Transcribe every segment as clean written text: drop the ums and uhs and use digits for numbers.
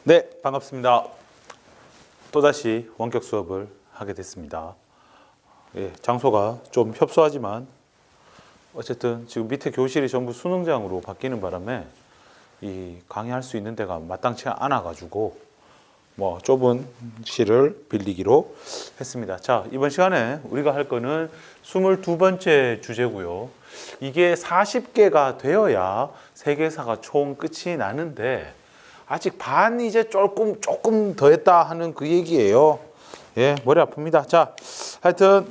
네, 반갑습니다. 또다시 원격 수업을 하게 됐습니다. 예, 장소가 좀 협소하지만 어쨌든 지금 밑에 교실이 전부 수능장으로 바뀌는 바람에 이 강의할 수 있는 데가 마땅치 않아 가지고 뭐 좁은 실을 빌리기로 했습니다. 자, 이번 시간에 우리가 할 거는 22번째 주제고요. 이게 40개가 되어야 세계사가 총 끝이 나는데 아직 반 이제 조금 더 했다 하는 그 얘기예요. 예, 머리 아픕니다. 자, 하여튼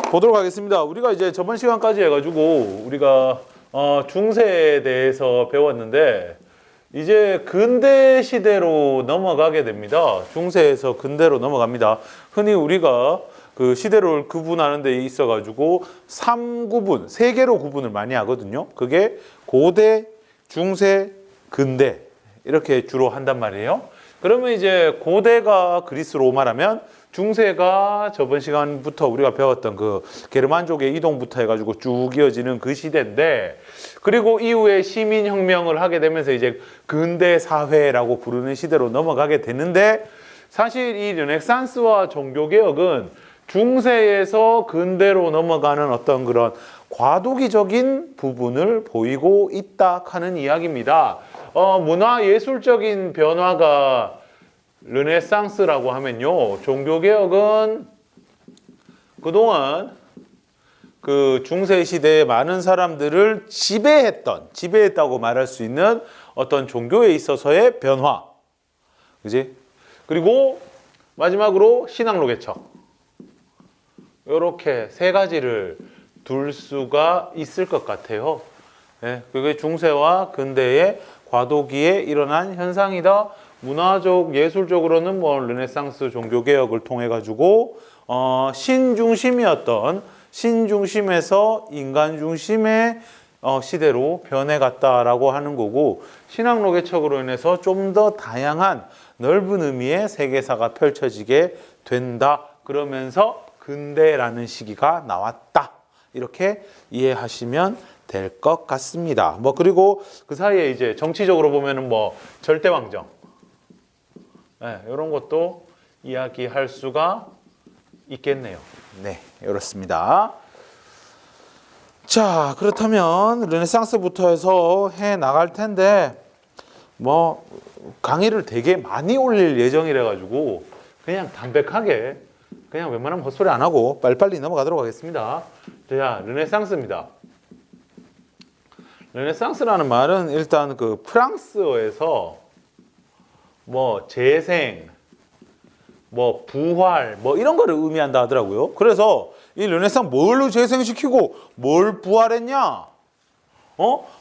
보도록 하겠습니다. 우리가 이제 저번 시간까지 해가지고 우리가 중세에 대해서 배웠는데 이제 근대 시대로 넘어가게 됩니다. 중세에서 근대로 넘어갑니다. 흔히 우리가 그 시대를 구분하는 데 있어가지고 3구분, 3개로 구분을 많이 하거든요. 그게 고대, 중세, 근대 이렇게 주로 한단 말이에요. 그러면 이제 고대가 그리스 로마라면 중세가 저번 시간부터 우리가 배웠던 그 게르만족의 이동부터 해가지고 쭉 이어지는 그 시대인데, 그리고 이후에 시민혁명을 하게 되면서 이제 근대 사회라고 부르는 시대로 넘어가게 되는데, 사실 이 르네상스와 종교개혁은 중세에서 근대로 넘어가는 어떤 그런 과도기적인 부분을 보이고 있다 하는 이야기입니다. 문화 예술적인 변화가 르네상스라고 하면요, 종교개혁은 그동안 그 중세 시대에 많은 사람들을 지배했다고 말할 수 있는 어떤 종교에 있어서의 변화, 그지? 그리고 마지막으로 신앙로개척, 이렇게 세 가지를 둘 수가 있을 것 같아요. 네, 그게 중세와 근대의 과도기에 일어난 현상이다. 문화적, 예술적으로는 뭐 르네상스 종교개혁을 통해 가지고 신중심에서 인간 중심의 시대로 변해갔다라고 하는 거고, 신앙로개척으로 인해서 좀 더 다양한 넓은 의미의 세계사가 펼쳐지게 된다. 그러면서 근대라는 시기가 나왔다. 이렇게 이해하시면 될 것 같습니다. 뭐 그리고 그 사이에 이제 정치적으로 보면은 뭐 절대왕정, 네, 이런 것도 이야기할 수가 있겠네요. 네, 이렇습니다. 자, 그렇다면 르네상스부터 해서 해 나갈 텐데 뭐 강의를 되게 많이 올릴 예정이라 가지고 그냥 담백하게 그냥 웬만하면 헛소리 안 하고 빨리빨리 넘어가도록 하겠습니다. 자, 르네상스입니다. 르네상스라는 말은 일단 그 프랑스어에서 뭐 재생, 뭐 부활, 뭐 이런 거를 의미한다 하더라고요. 그래서 이 르네상스 뭘로 재생시키고 뭘 부활했냐?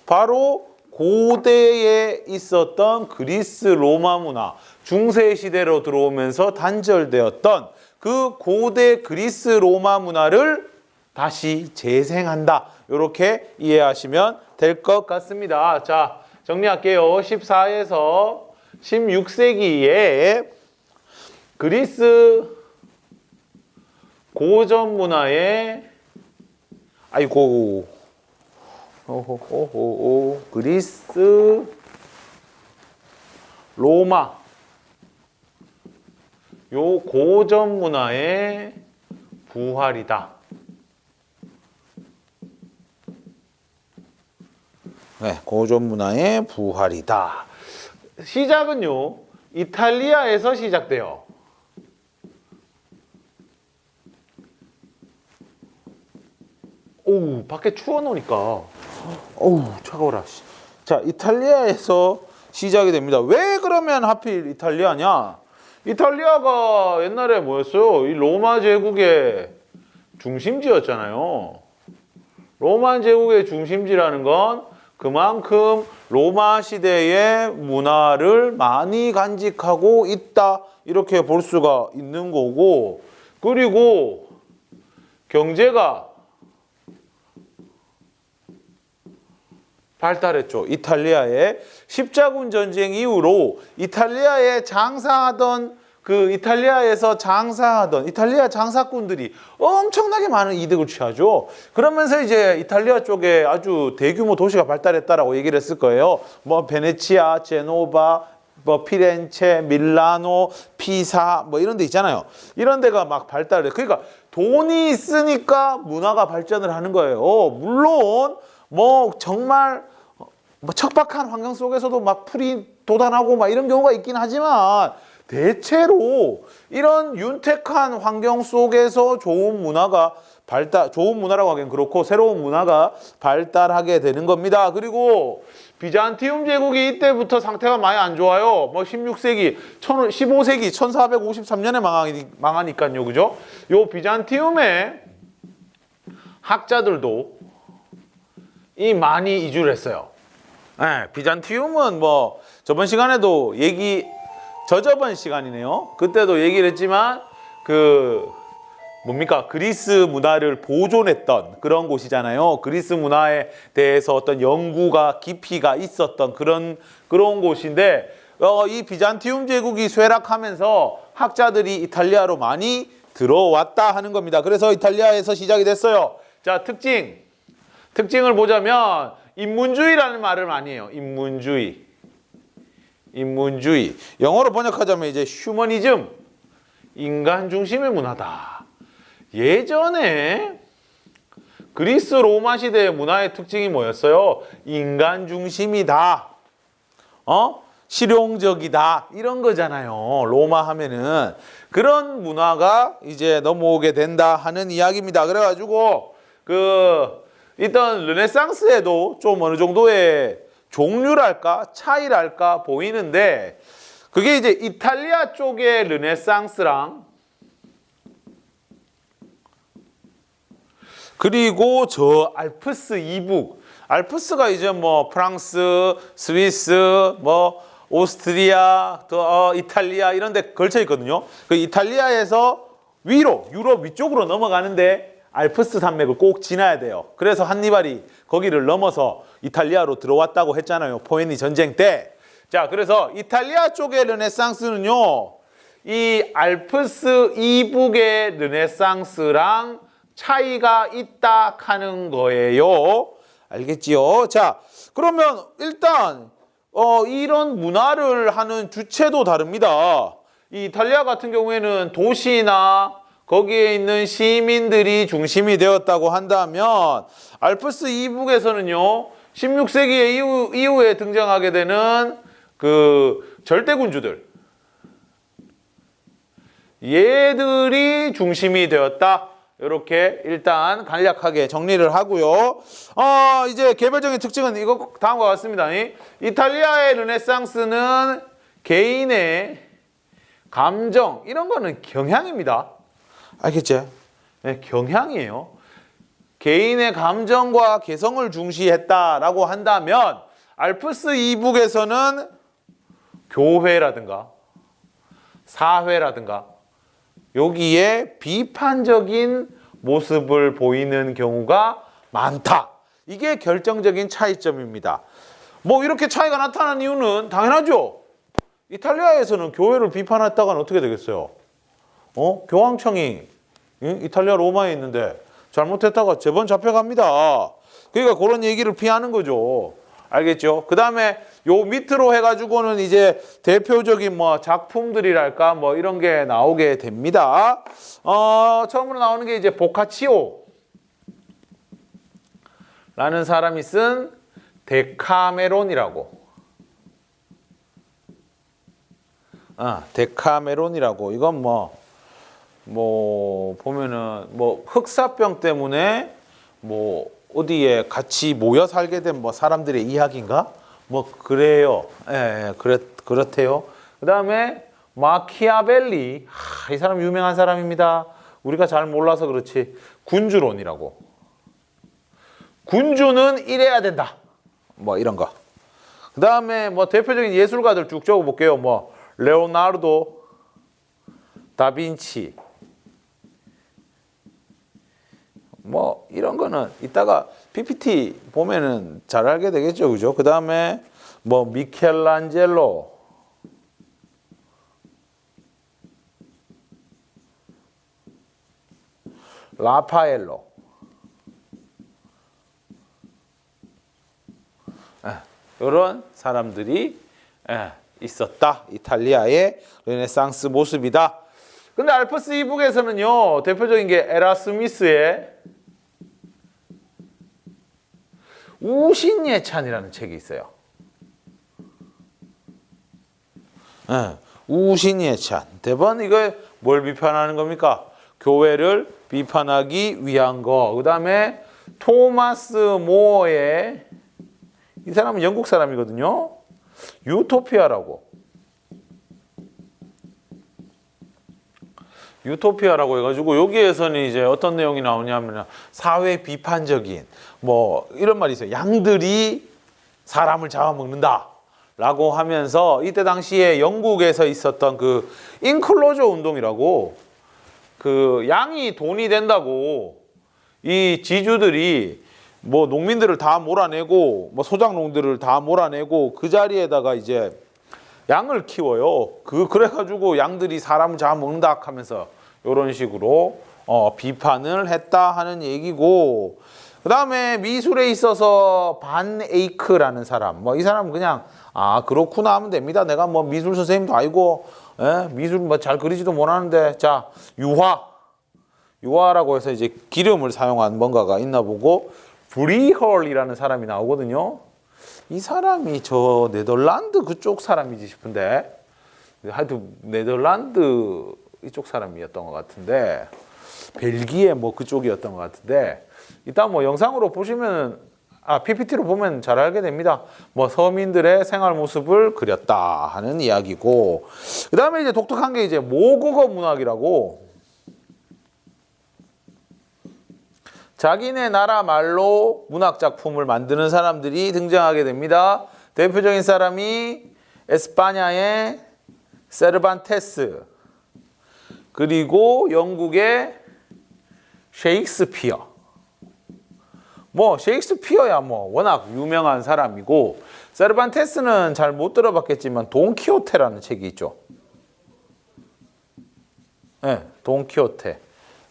바로 고대에 있었던 그리스 로마 문화, 중세 시대로 들어오면서 단절되었던 그 고대 그리스 로마 문화를 다시 재생한다. 이렇게 이해하시면 될 것 같습니다. 자, 정리할게요. 14에서 16세기에 그리스 고전 문화의 그리스 로마 요 고전 문화의 부활이다. 네, 고전 문화의 부활이다. 시작은요, 이탈리아에서 시작돼요. 오우, 밖에 추워놓으니까 어우, 차가워라. 자, 이탈리아에서 시작이 됩니다. 왜 그러면 하필 이탈리아냐? 이탈리아가 옛날에 뭐였어요? 이 로마 제국의 중심지였잖아요. 로마 제국의 중심지라는 건 그만큼 로마 시대의 문화를 많이 간직하고 있다, 이렇게 볼 수가 있는 거고, 그리고 경제가 발달했죠. 이탈리아의 십자군 전쟁 이후로 이탈리아에 장사하던 이탈리아에서 장사하던 이탈리아 장사꾼들이 엄청나게 많은 이득을 취하죠. 그러면서 이제 이탈리아 쪽에 아주 대규모 도시가 발달했다라고 얘기를 했을 거예요. 뭐 베네치아, 제노바, 뭐 피렌체, 밀라노, 피사 뭐 이런 데 있잖아요. 이런 데가 막 발달해. 그러니까 돈이 있으니까 문화가 발전을 하는 거예요. 물론 뭐 정말 뭐 척박한 환경 속에서도 막 풀이 돋아나고 막 이런 경우가 있긴 하지만 대체로 이런 윤택한 환경 속에서 좋은 문화가 좋은 문화라고 하기엔 그렇고 새로운 문화가 발달하게 되는 겁니다. 그리고 비잔티움 제국이 이때부터 상태가 많이 안 좋아요. 뭐 16세기, 15세기, 1453년에 망하니까요. 그죠? 요 비잔티움의 학자들도 많이 이주를 했어요. 네, 비잔티움은 뭐 저번 시간에도 저저번 시간이네요. 그때도 얘기를 했지만 그리스 문화를 보존했던 그런 곳이잖아요. 그리스 문화에 대해서 어떤 연구가 깊이가 있었던 그런 곳인데 이 비잔티움 제국이 쇠락하면서 학자들이 이탈리아로 많이 들어왔다 하는 겁니다. 그래서 이탈리아에서 시작이 됐어요. 자, 특징을 보자면 인문주의라는 말을 많이 해요. 인문주의. 영어로 번역하자면 이제 휴머니즘, 인간 중심의 문화다. 예전에 그리스 로마 시대의 문화의 특징이 뭐였어요? 인간 중심이다. 실용적이다. 이런 거잖아요. 로마 하면은 그런 문화가 이제 넘어오게 된다 하는 이야기입니다. 그래가지고 일단 르네상스에도 좀 어느 정도의 종류랄까 차이랄까 보이는데 그게 이제 이탈리아 쪽의 르네상스랑 그리고 저 알프스 이북, 알프스가 이제 뭐 프랑스, 스위스, 뭐 오스트리아, 또 이탈리아 이런 데 걸쳐 있거든요. 그 이탈리아에서 위로 유럽 위쪽으로 넘어가는데 알프스 산맥을 꼭 지나야 돼요. 그래서 한니발이 거기를 넘어서 이탈리아로 들어왔다고 했잖아요. 포에니 전쟁 때. 자, 그래서 이탈리아 쪽의 르네상스는요. 이 알프스 이북의 르네상스랑 차이가 있다 하는 거예요. 알겠지요? 자, 그러면 일단 이런 문화를 하는 주체도 다릅니다. 이 이탈리아 같은 경우에는 도시나 거기에 있는 시민들이 중심이 되었다고 한다면 알프스 이북에서는요. 16세기 이후에 등장하게 되는 그 절대군주들 얘들이 중심이 되었다. 이렇게 일단 간략하게 정리를 하고요. 이제 개별적인 특징은 이거 다음과 같습니다. 이탈리아의 르네상스는 개인의 감정 이런 거는 경향입니다. 알겠지? 네, 경향이에요. 개인의 감정과 개성을 중시했다라고 한다면 알프스 이북에서는 교회라든가 사회라든가 여기에 비판적인 모습을 보이는 경우가 많다. 이게 결정적인 차이점입니다. 뭐 이렇게 차이가 나타난 이유는 당연하죠. 이탈리아에서는 교회를 비판했다가는 어떻게 되겠어요? 교황청이 이탈리아 로마에 있는데 잘못했다가 재번 잡혀갑니다. 그러니까 그런 얘기를 피하는 거죠. 알겠죠? 그 다음에 요 밑으로 해가지고는 이제 대표적인 뭐 작품들이랄까 뭐 이런 게 나오게 됩니다. 처음으로 나오는 게 이제 보카치오 라는 사람이 쓴 데카메론이라고. 데카메론이라고. 이건 뭐 보면은 뭐 흑사병 때문에 뭐 어디에 같이 모여 살게 된 뭐 사람들의 이야기인가? 뭐 그래요. 예, 그렇대요. 그다음에 마키아벨리. 이 사람 유명한 사람입니다. 우리가 잘 몰라서 그렇지. 군주론이라고. 군주는 이래야 된다. 뭐 이런 거. 그다음에 뭐 대표적인 예술가들 쭉 적어 볼게요. 뭐 레오나르도 다빈치. 뭐 이런 거는 이따가 PPT 보면은 잘 알게 되겠죠. 그죠? 그다음에 뭐 미켈란젤로 라파엘로 이런 사람들이 있었다. 이탈리아의 르네상스 모습이다. 근데 알프스 이북에서는요, 대표적인 게 에라스미스의 우신예찬이라는 책이 있어요. 네, 우신예찬. 대번 이거 뭘 비판하는 겁니까? 교회를 비판하기 위한 거. 그 다음에 토마스 모어의, 이 사람은 영국 사람이거든요. 유토피아라고 해가지고 여기에서는 이제 어떤 내용이 나오냐면 사회 비판적인 뭐 이런 말이 있어요. 양들이 사람을 잡아먹는다 라고 하면서 이때 당시에 영국에서 있었던 그 인클로저 운동이라고, 그 양이 돈이 된다고 이 지주들이 뭐 농민들을 다 몰아내고 뭐 소작농들을 다 몰아내고 그 자리에다가 이제 양을 키워요. 그래가지고 양들이 사람을 잡아먹는다 하면서 이런 식으로 비판을 했다 하는 얘기고, 그 다음에 미술에 있어서 반 에이크라는 사람, 뭐 이 사람은 그냥 그렇구나 하면 됩니다. 내가 뭐 미술 선생님도 아니고 미술 뭐 잘 그리지도 못하는데, 자 유화라고 해서 이제 기름을 사용한 뭔가가 있나 보고, 브리헐이라는 사람이 나오거든요. 이 사람이 저 네덜란드 그쪽 사람이지 싶은데, 하여튼 네덜란드 이쪽 사람이었던 것 같은데, 벨기에 뭐 그쪽이었던 것 같은데, 이따 뭐 영상으로 보시면 PPT로 보면 잘 알게 됩니다. 뭐 서민들의 생활 모습을 그렸다 하는 이야기고, 그 다음에 이제 독특한 게 이제 모국어 문학이라고, 자기네 나라 말로 문학 작품을 만드는 사람들이 등장하게 됩니다. 대표적인 사람이 에스파냐의 세르반테스, 그리고 영국의 셰익스피어. 뭐 셰익스피어야 뭐 워낙 유명한 사람이고, 세르반테스는 잘 못 들어봤겠지만 돈키호테라는 책이 있죠. 네, 돈키호테.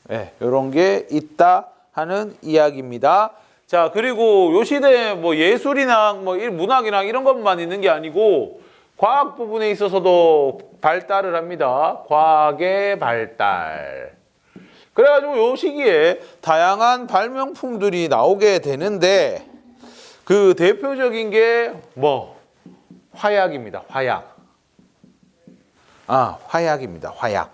네, 이런 게 있다 하는 이야기입니다. 자, 그리고 요 시대에 뭐 예술이나 뭐 문학이나 이런 것만 있는 게 아니고 과학 부분에 있어서도 발달을 합니다. 과학의 발달. 그래가지고 요 시기에 다양한 발명품들이 나오게 되는데, 그 대표적인 게 뭐 화약입니다. 화약입니다. 화약.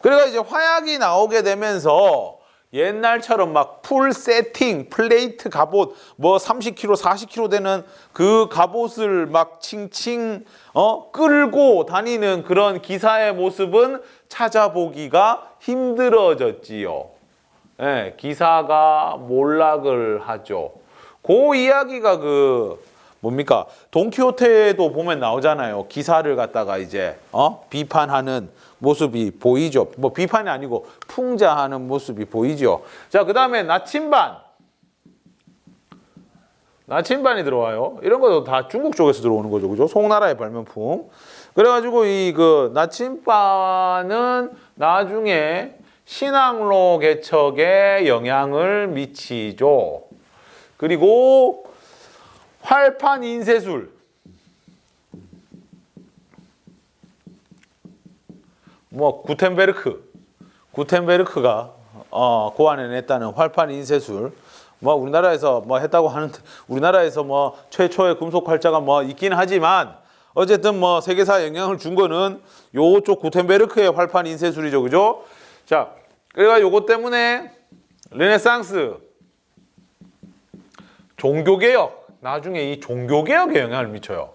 그래가 이제 화약이 나오게 되면서 옛날처럼 막 풀 세팅, 플레이트 갑옷, 뭐 30kg, 40kg 되는 그 갑옷을 막 칭칭 끌고 다니는 그런 기사의 모습은 찾아보기가 힘들어졌지요. 네, 기사가 몰락을 하죠. 그 이야기가 뭡니까? 돈키호테도 보면 나오잖아요. 기사를 갖다가 이제 비판하는 모습이 보이죠. 뭐 비판이 아니고 풍자하는 모습이 보이죠. 자, 그 다음에 나침반이 들어와요. 이런 것도 다 중국 쪽에서 들어오는 거죠, 그죠? 송나라의 발명품. 그래가지고 나침반은 나중에 신항로 개척에 영향을 미치죠. 그리고 활판 인쇄술. 뭐 구텐베르크가 고안해냈다는 활판 인쇄술. 뭐 우리나라에서 뭐 했다고 하는데, 우리나라에서 뭐 최초의 금속 활자가 뭐 있긴 하지만 어쨌든 뭐 세계사에 영향을 준 거는 요쪽 구텐베르크의 활판 인쇄술이죠, 그죠? 자, 그래가 요거 때문에 르네상스, 종교개혁, 나중에 이 종교개혁에 영향을 미쳐요.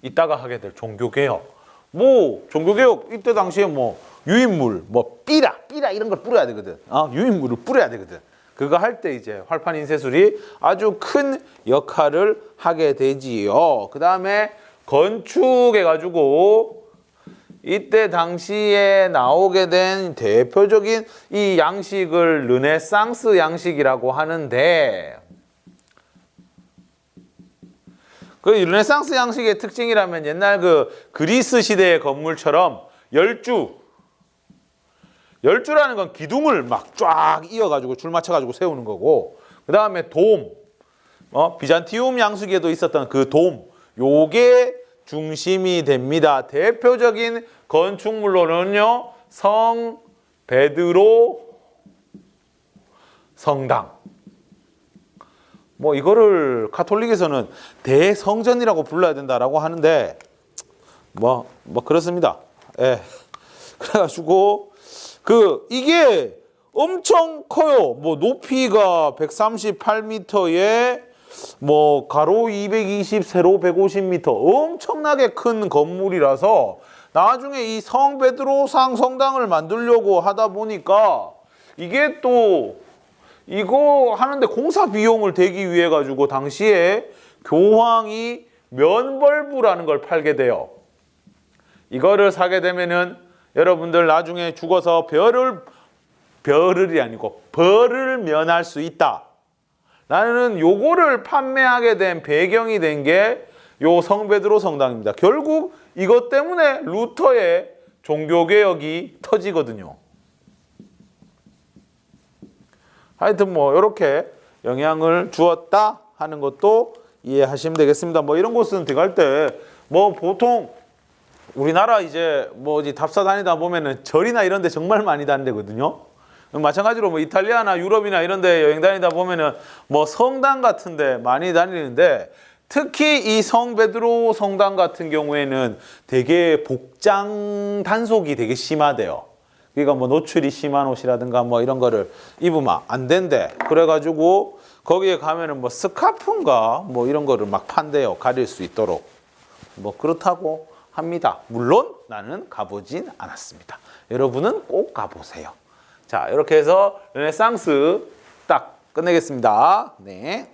이따가 하게 될 종교개혁. 뭐 종교개혁 이때 당시에 뭐 유인물, 뭐 삐라 이런 걸 뿌려야 되거든. 유인물을 뿌려야 되거든. 그거 할 때 이제 활판 인쇄술이 아주 큰 역할을 하게 되지요. 그 다음에 건축해가지고 이때 당시에 나오게 된 대표적인 이 양식을 르네상스 양식이라고 하는데, 그 르네상스 양식의 특징이라면 옛날 그리스 시대의 건물처럼 열주라는 건 기둥을 막 쫙 이어가지고 줄 맞춰가지고 세우는 거고, 그 다음에 비잔티움 양식에도 있었던 그 요게 중심이 됩니다. 대표적인 건축물로는요, 성 베드로 성당. 뭐 이거를 카톨릭에서는 대성전이라고 불러야 된다라고 하는데 뭐 그렇습니다. 예. 그래가지고 이게 엄청 커요. 뭐 높이가 138m에 뭐 가로 220, 세로 150m 엄청나게 큰 건물이라서 나중에 이 성베드로상 성당을 만들려고 하다 보니까 이게 또 이거 하는데 공사 비용을 대기 위해 가지고 당시에 교황이 면벌부라는 걸 팔게 돼요. 이거를 사게 되면은 여러분들 나중에 죽어서 별을이 아니고 벌을 면할 수 있다. 나는 요거를 판매하게 된 배경이 된 게 요 성베드로 성당입니다. 결국 이것 때문에 루터의 종교개혁이 터지거든요. 하여튼 뭐 이렇게 영향을 주었다 하는 것도 이해하시면 되겠습니다. 뭐 이런 곳은 들어갈 때 뭐 보통 우리나라 이제 뭐 어디 답사 다니다 보면은 절이나 이런 데 정말 많이 다니거든요. 마찬가지로 뭐 이탈리아나 유럽이나 이런 데 여행 다니다 보면은 뭐 성당 같은 데 많이 다니는데 특히 이 성 베드로 성당 같은 경우에는 되게 복장 단속이 되게 심하대요. 그러니까 뭐 노출이 심한 옷이라든가 뭐 이런 거를 입으면 안 된대. 그래가지고 거기에 가면은 뭐 스카프인가 뭐 이런 거를 막 판대요. 가릴 수 있도록. 뭐 그렇다고 합니다. 물론 나는 가보진 않았습니다. 여러분은 꼭 가보세요. 자, 이렇게 해서 르네상스 딱 끝내겠습니다. 네.